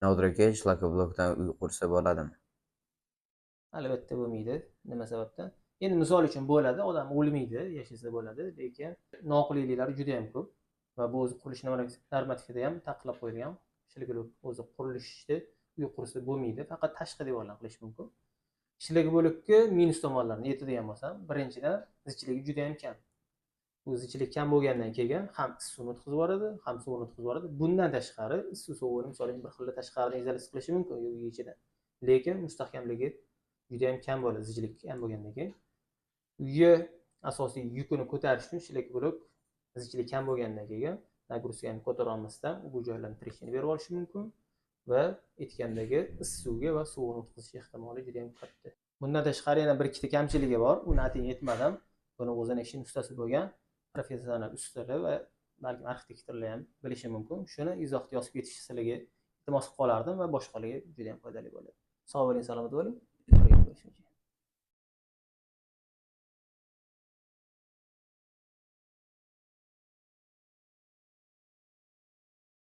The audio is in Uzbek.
Nodrika shlakoblokdan uy qursa bo'ladimi? Albatta bo'lmaydi. Nima sababdan? Endi misol uchun bo'ladi, odam o'lmaydi, yashasa bo'ladi, lekin noqulayliklari juda ham ko'p va bu o'zi qurilish normativida ham taqiqlab qo'yilgan. Shiliguluk o'zi qurilishda uy qursa bo'lmaydi, faqat tashqi devorlarni qilish mumkin. Shiligulukka minus tomonlarini aytadigan bo'lsam, birinchidan zichligi juda ham kam. Bu zichlik kam bo'lgandan keyin ham issuvni o'tkazib yuboradi, ham suvni o'tkazib yuboradi. Bundan tashqari issiq sovug'ini misol uchun bir xilda tashqaridan izolyatsiya qilishi mumkin uy ichida. Lekin mustahkamligi juda ham kam bo'ladi, zichlik kam bo'lgandan keyin. Uyga asosiy yukini ko'tarish uchun shiliguluk zichlik kam bo'lgandan keyin nagruskani ko'tara olmasdan bu joylarni treshina berib olishi mumkin va aytgandagi issuvga va suvni o'tkazish ehtimoli juda ham katta. Bundan tashqari yana bir ikkita kamchiligi bor. Uni atayin aytmadim. Buni o'zini ishini ustasi bo'lgan professional ustalar va balki arxitektorlar ham bilishi mumkin. Shuni izohda yozib ketish sizlarga iltimos qilib qolardim va boshqalarga juda ham foydali bo'ladi. Sog' bo'ling, salomat bo'ling.